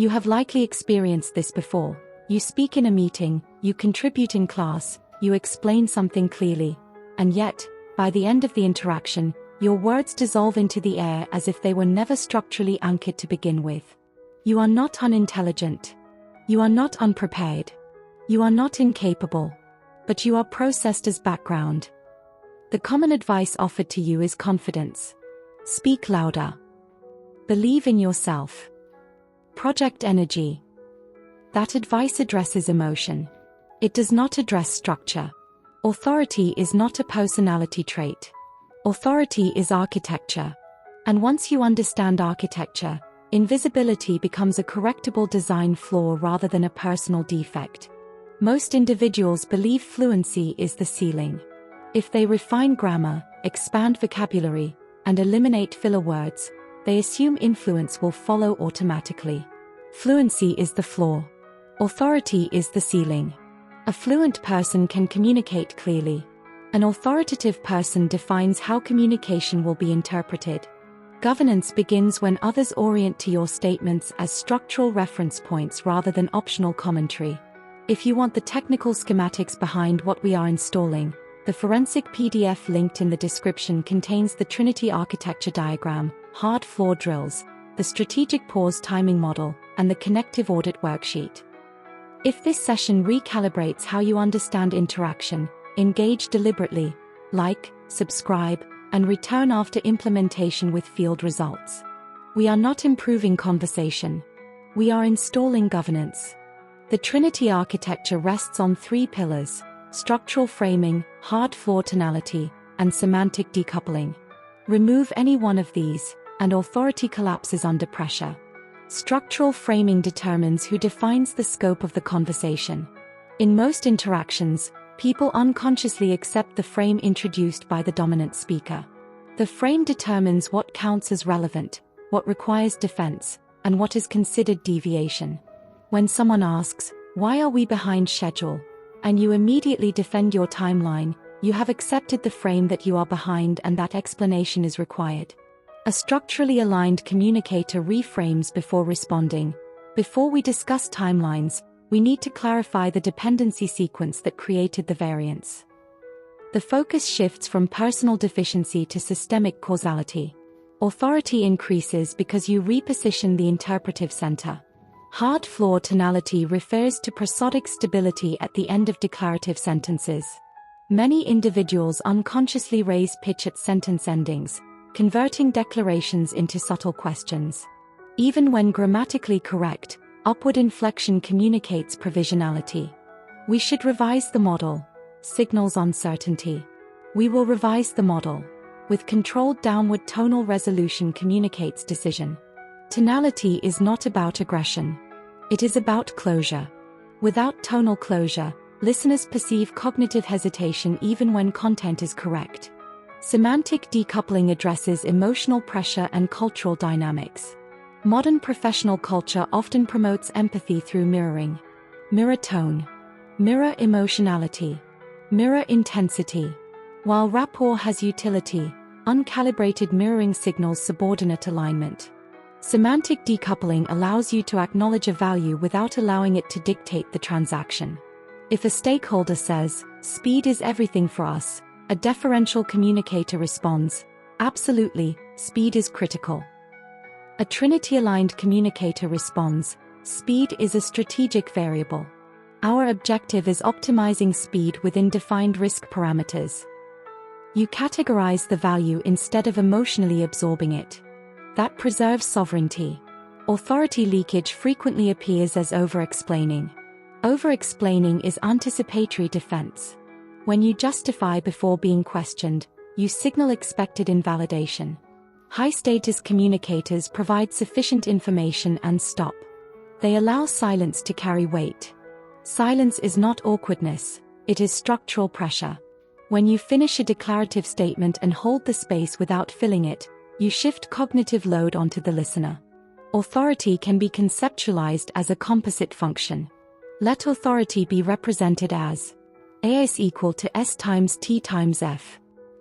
You have likely experienced this before. You speak in a meeting, you contribute in class, you explain something clearly. And yet, by the end of the interaction, your words dissolve into the air as if they were never structurally anchored to begin with. You are not unintelligent. You are not unprepared. You are not incapable. But you are processed as background. The common advice offered to you is confidence. Speak louder. Believe in yourself. Project energy. That advice addresses emotion. It does not address structure. Authority is not a personality trait. Authority is architecture. And once you understand architecture, invisibility becomes a correctable design flaw rather than a personal defect. Most individuals believe fluency is the ceiling. If they refine grammar, expand vocabulary, and eliminate filler words, they assume influence will follow automatically. Fluency is the floor. Authority is the ceiling. A fluent person can communicate clearly. An authoritative person defines how communication will be interpreted. Governance begins when others orient to your statements as structural reference points rather than optional commentary. If you want the technical schematics behind what we are installing, the forensic PDF linked in the description contains the Trinity Architecture diagram, hard floor drills, the strategic pause timing model, and the connective audit worksheet. If this session recalibrates how you understand interaction, engage deliberately, like, subscribe, and return after implementation with field results. We are not improving conversation. We are installing governance. The Trinity architecture rests on 3 pillars: structural framing, hard floor tonality, and semantic decoupling. Remove any one of these, and authority collapses under pressure. Structural framing determines who defines the scope of the conversation. In most interactions, people unconsciously accept the frame introduced by the dominant speaker. The frame determines what counts as relevant, what requires defense, and what is considered deviation. When someone asks, "Why are we behind schedule?" and you immediately defend your timeline, you have accepted the frame that you are behind and that explanation is required. A structurally aligned communicator reframes before responding. Before we discuss timelines, we need to clarify the dependency sequence that created the variance. The focus shifts from personal deficiency to systemic causality. Authority increases because you reposition the interpretive center. Hard floor tonality refers to prosodic stability at the end of declarative sentences. Many individuals unconsciously raise pitch at sentence endings, converting declarations into subtle questions. Even when grammatically correct, upward inflection communicates provisionality. We should revise the model. Signals uncertainty. We will revise the model. With controlled downward tonal resolution communicates decision. Tonality is not about aggression. It is about closure. Without tonal closure, listeners perceive cognitive hesitation even when content is correct. Semantic decoupling addresses emotional pressure and cultural dynamics. Modern professional culture often promotes empathy through mirroring. Mirror tone. Mirror emotionality. Mirror intensity. While rapport has utility, uncalibrated mirroring signals subordinate alignment. Semantic decoupling allows you to acknowledge a value without allowing it to dictate the transaction. If a stakeholder says, "Speed is everything for us," a deferential communicator responds, "Absolutely, speed is critical." A Trinity-aligned communicator responds, "Speed is a strategic variable. Our objective is optimizing speed within defined risk parameters." You categorize the value instead of emotionally absorbing it. That preserves sovereignty. Authority leakage frequently appears as over-explaining. Over-explaining is anticipatory defense. When you justify before being questioned, you signal expected invalidation. High-status communicators provide sufficient information and stop. They allow silence to carry weight. Silence is not awkwardness, it is structural pressure. When you finish a declarative statement and hold the space without filling it, you shift cognitive load onto the listener. Authority can be conceptualized as a composite function. Let authority be represented as A is equal to S times T times F,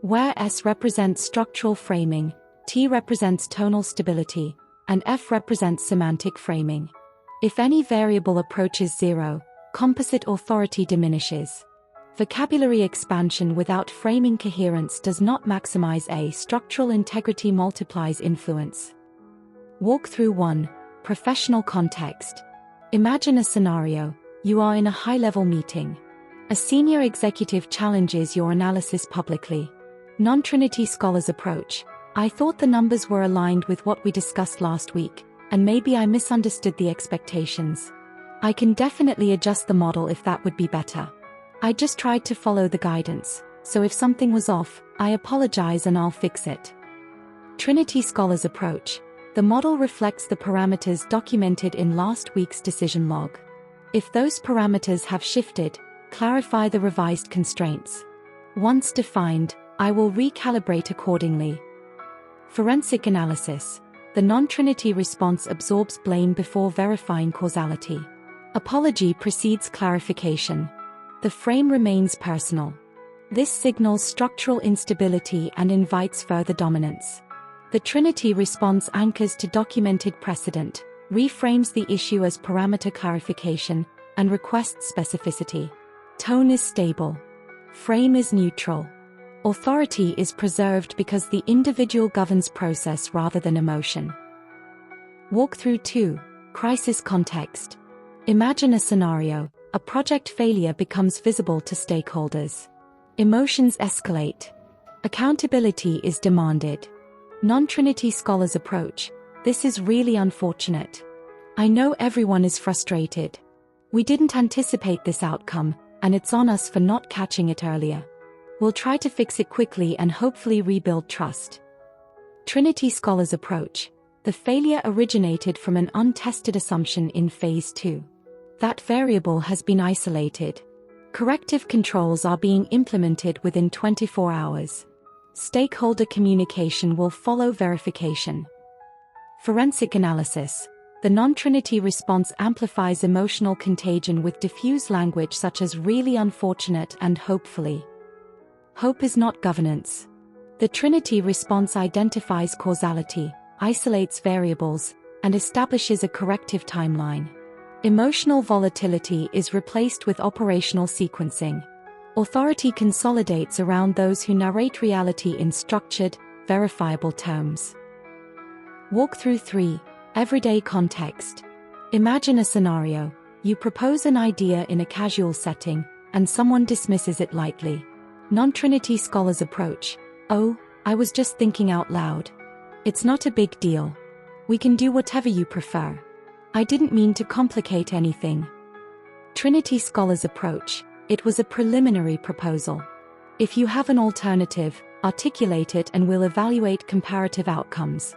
where S represents structural framing, T represents tonal stability, and F represents semantic framing. If any variable approaches zero, composite authority diminishes. Vocabulary expansion without framing coherence does not maximize A. Structural integrity multiplies influence. Walkthrough 1. Professional context. Imagine a scenario. You are in a high-level meeting. A senior executive challenges your analysis publicly. Non-Trinity scholars approach. I thought the numbers were aligned with what we discussed last week, and maybe I misunderstood the expectations. I can definitely adjust the model if that would be better. I just tried to follow the guidance, so if something was off, I apologize and I'll fix it. Trinity scholars approach. The model reflects the parameters documented in last week's decision log. If those parameters have shifted, clarify the revised constraints. Once defined, I will recalibrate accordingly. Forensic analysis. The non-Trinity response absorbs blame before verifying causality. Apology precedes clarification. The frame remains personal. This signals structural instability and invites further dominance. The Trinity response anchors to documented precedent, reframes the issue as parameter clarification, and requests specificity. Tone is stable. Frame is neutral. Authority is preserved because the individual governs process rather than emotion. Walkthrough 2. Crisis context. Imagine a scenario. A project failure becomes visible to stakeholders. Emotions escalate. Accountability is demanded. Non-Trinity scholars approach. This is really unfortunate. I know everyone is frustrated. We didn't anticipate this outcome, and it's on us for not catching it earlier. We'll try to fix it quickly and hopefully rebuild trust. Trinity scholars approach. The failure originated from an untested assumption in phase 2. That variable has been isolated. Corrective controls are being implemented within 24 hours. Stakeholder communication will follow verification. Forensic analysis. The non-Trinity response amplifies emotional contagion with diffuse language such as really unfortunate and hopefully. Hope is not governance. The Trinity response identifies causality, isolates variables, and establishes a corrective timeline. Emotional volatility is replaced with operational sequencing. Authority consolidates around those who narrate reality in structured, verifiable terms. Walkthrough 3. Everyday context. Imagine a scenario. You propose an idea in a casual setting, and someone dismisses it lightly. Non-Trinity scholars approach. Oh, I was just thinking out loud. It's not a big deal. We can do whatever you prefer. I didn't mean to complicate anything. Trinity scholars approach. It was a preliminary proposal. If you have an alternative, articulate it and we'll evaluate comparative outcomes.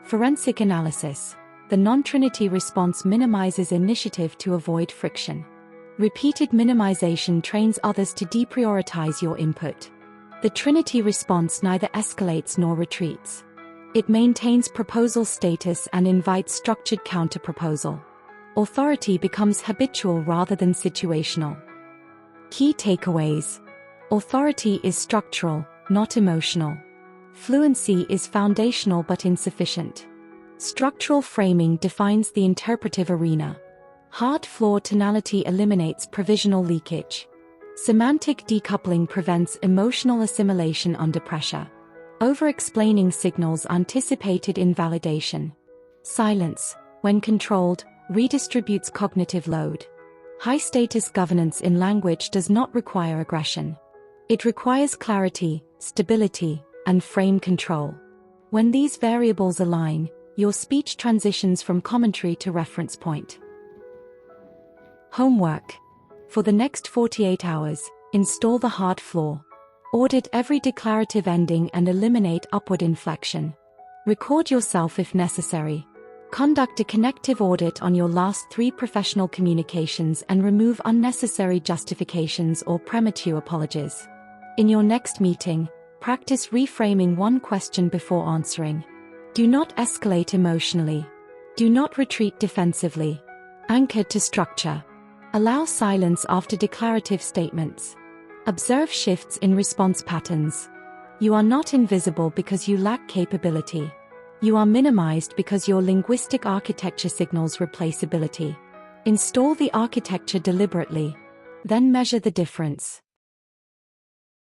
Forensic analysis. The non-Trinity response minimizes initiative to avoid friction. Repeated minimization trains others to deprioritize your input. The Trinity response neither escalates nor retreats. It maintains proposal status and invites structured counterproposal. Authority becomes habitual rather than situational. Key takeaways. Authority is structural, not emotional. Fluency is foundational but insufficient. Structural framing defines the interpretive arena. Hard floor tonality eliminates provisional leakage. Semantic decoupling prevents emotional assimilation under pressure. Over-explaining signals anticipated invalidation. Silence, when controlled, redistributes cognitive load. High-status governance in language does not require aggression. It requires clarity, stability, and frame control. When these variables align, your speech transitions from commentary to reference point. Homework. For the next 48 hours, install the hard floor. Audit every declarative ending and eliminate upward inflection. Record yourself if necessary. Conduct a connective audit on your last 3 professional communications and remove unnecessary justifications or premature apologies. In your next meeting, practice reframing one question before answering. Do not escalate emotionally. Do not retreat defensively. Anchor to structure. Allow silence after declarative statements. Observe shifts in response patterns. You are not invisible because you lack capability. You are minimized because your linguistic architecture signals replaceability. Install the architecture deliberately. Then measure the difference.